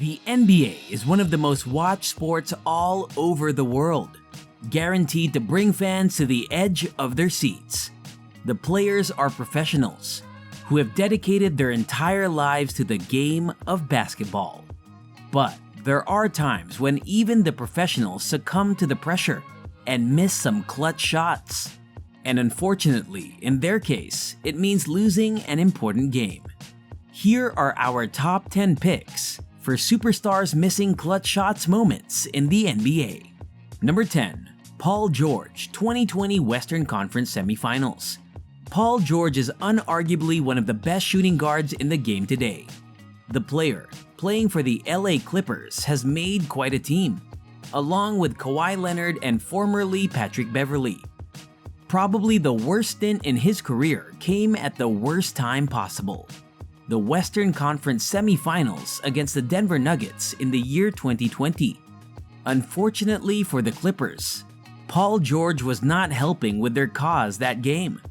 The NBA is one of the most watched sports all over the world, guaranteed to bring fans to the edge of their seats. The players are professionals who have dedicated their entire lives to the game of basketball. But there are times when even the professionals succumb to the pressure and miss some clutch shots. And unfortunately, in their case, it means losing an important game. Here are our top 10 picks for superstars missing clutch shots moments in the NBA. Number 10. Paul George, 2020 Western Conference Semifinals. Paul George is unarguably one of the best shooting guards in the game today. The player, playing for the LA Clippers, has made quite a team, along with Kawhi Leonard and formerly Patrick Beverley. Probably the worst stint in his career came at the worst time possible. The Western Conference Semifinals against the Denver Nuggets in the year 2020. Unfortunately for the Clippers, Paul George was not helping with their cause that game.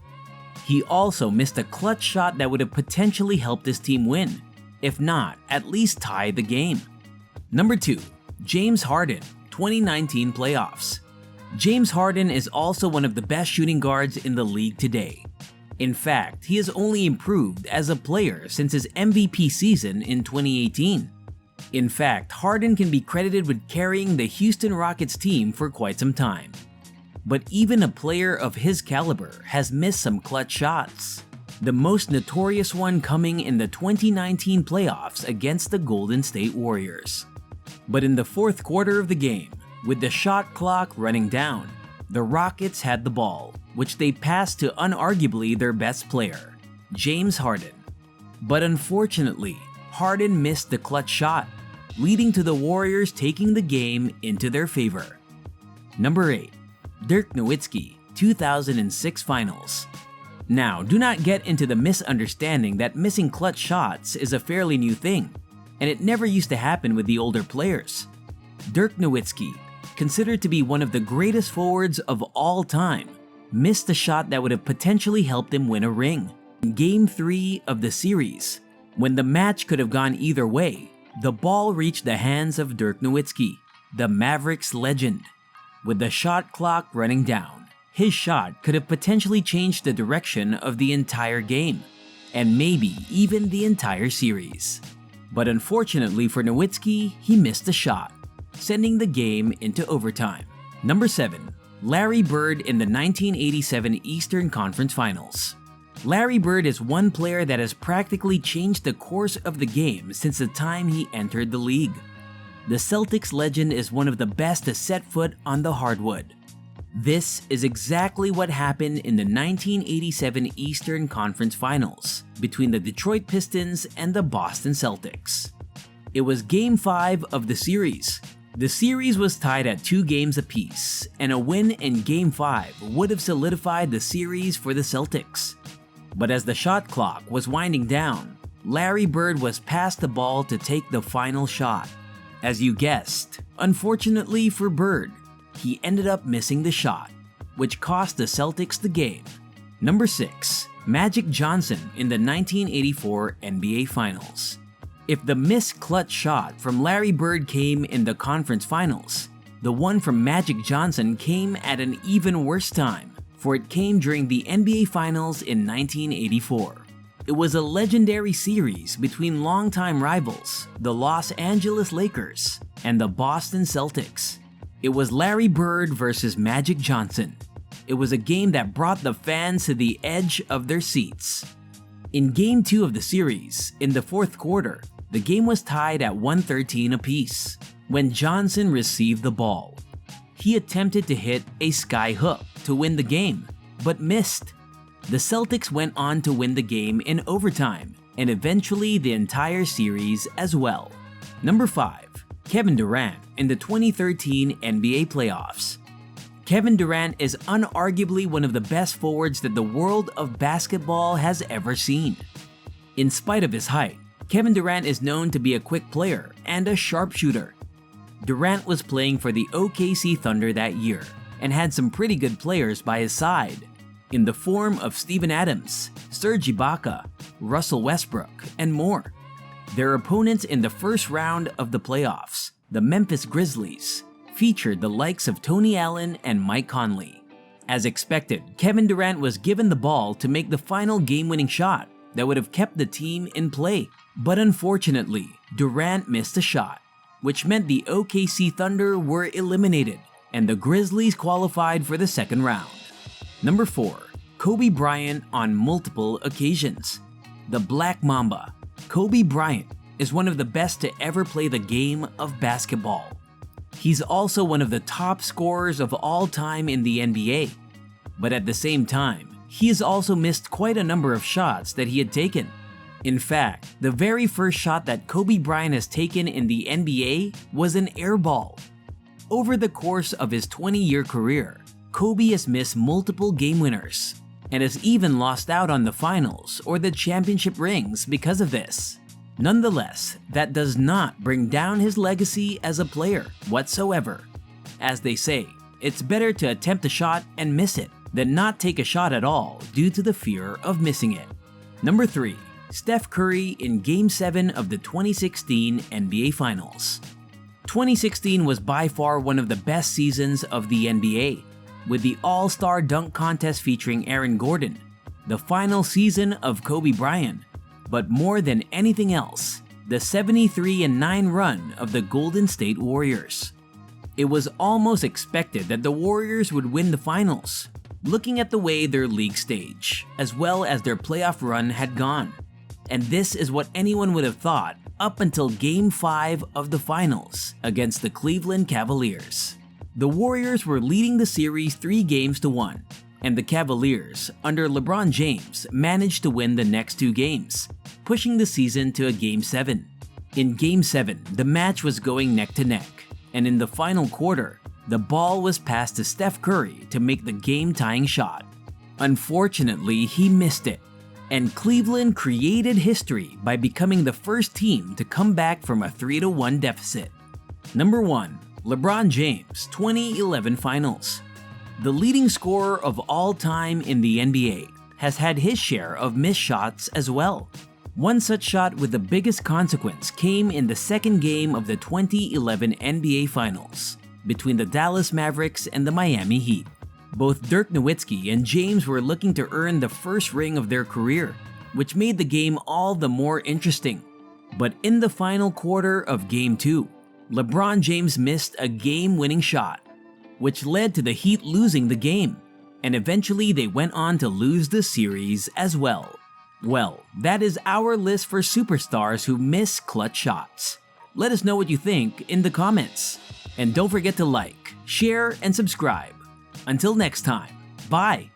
He also missed a clutch shot that would have potentially helped his team win, if not at least tie the game. Number 2. James Harden, 2019 Playoffs. James Harden is also one of the best shooting guards in the league today. In fact, he has only improved as a player since his MVP season in 2018. In fact, Harden can be credited with carrying the Houston Rockets team for quite some time. But even a player of his caliber has missed some clutch shots, the most notorious one coming in the 2019 playoffs against the Golden State Warriors. But in the fourth quarter of the game, with the shot clock running down, the Rockets had the ball, which they passed to unarguably their best player, James Harden. But unfortunately, Harden missed the clutch shot, leading to the Warriors taking the game into their favor. Number 8. Dirk Nowitzki, 2006 Finals. Now, do not get into the misunderstanding that missing clutch shots is a fairly new thing, and it never used to happen with the older players. Dirk Nowitzki, considered to be one of the greatest forwards of all time, missed a shot that would have potentially helped him win a ring. In Game 3 of the series, when the match could have gone either way, the ball reached the hands of Dirk Nowitzki, the Mavericks legend. With the shot clock running down, his shot could have potentially changed the direction of the entire game, and maybe even the entire series. But unfortunately for Nowitzki, he missed the shot, sending the game into overtime. Number 7. Larry Bird in the 1987 Eastern Conference Finals. Larry Bird is one player that has practically changed the course of the game since the time he entered the league. The Celtics legend is one of the best to set foot on the hardwood. This is exactly what happened in the 1987 Eastern Conference Finals between the Detroit Pistons and the Boston Celtics. It was Game 5 of the series. The series was tied at 2 games apiece, and a win in Game 5 would have solidified the series for the Celtics. But as the shot clock was winding down, Larry Bird was passed the ball to take the final shot. As you guessed, unfortunately for Bird, he ended up missing the shot, which cost the Celtics the game. Number 6. Magic Johnson in the 1984 NBA Finals. If the missed clutch shot from Larry Bird came in the conference finals, the one from Magic Johnson came at an even worse time, for it came during the NBA Finals in 1984. It was a legendary series between longtime rivals, the Los Angeles Lakers and the Boston Celtics. It was Larry Bird versus Magic Johnson. It was a game that brought the fans to the edge of their seats. In Game 2 of the series, in the fourth quarter, the game was tied at 113 apiece when Johnson received the ball. He attempted to hit a sky hook to win the game, but missed. The Celtics went on to win the game in overtime and eventually the entire series as well. Number 5. Kevin Durant in the 2013 NBA Playoffs. Kevin Durant is unarguably one of the best forwards that the world of basketball has ever seen. In spite of his height, Kevin Durant is known to be a quick player and a sharpshooter. Durant was playing for the OKC Thunder that year and had some pretty good players by his side, in the form of Steven Adams, Serge Ibaka, Russell Westbrook, and more. Their opponents in the first round of the playoffs, the Memphis Grizzlies, featured the likes of Tony Allen and Mike Conley. As expected, Kevin Durant was given the ball to make the final game-winning shot that would have kept the team in play. But unfortunately, Durant missed a shot, which meant the OKC Thunder were eliminated and the Grizzlies qualified for the second round. Number 4. Kobe Bryant on multiple occasions. The Black Mamba, Kobe Bryant, is one of the best to ever play the game of basketball. He's also one of the top scorers of all time in the NBA. But at the same time, he has also missed quite a number of shots that he had taken. In fact, the very first shot that Kobe Bryant has taken in the NBA was an air ball. Over the course of his 20-year career, Kobe has missed multiple game winners and has even lost out on the finals or the championship rings because of this. Nonetheless, that does not bring down his legacy as a player whatsoever. As they say, it's better to attempt a shot and miss it than not take a shot at all due to the fear of missing it. Number 3. Steph Curry in Game 7 of the 2016 NBA Finals. 2016 was by far one of the best seasons of the NBA, with the All-Star Dunk Contest featuring Aaron Gordon, the final season of Kobe Bryant, but more than anything else, the 73-9 run of the Golden State Warriors. It was almost expected that the Warriors would win the finals, looking at the way their league stage, as well as their playoff run had gone. And this is what anyone would have thought up until Game 5 of the finals against the Cleveland Cavaliers. The Warriors were leading the series 3-1, and the Cavaliers, under LeBron James, managed to win the next 2 games, pushing the season to a Game 7. In Game 7, the match was going neck to neck, and in the final quarter, the ball was passed to Steph Curry to make the game-tying shot. Unfortunately, he missed it, and Cleveland created history by becoming the first team to come back from a 3-1 deficit. Number 1. LeBron James 2011 Finals. The leading scorer of all time in the NBA has had his share of missed shots as well. One such shot with the biggest consequence came in the second game of the 2011 NBA Finals between the Dallas Mavericks and the Miami Heat. Both Dirk Nowitzki and James were looking to earn the first ring of their career, which made the game all the more interesting. But in the final quarter of Game 2, LeBron James missed a game-winning shot, which led to the Heat losing the game, and eventually they went on to lose the series as well. Well, that is our list for superstars who miss clutch shots. Let us know what you think in the comments. And don't forget to like, share, and subscribe. Until next time, bye!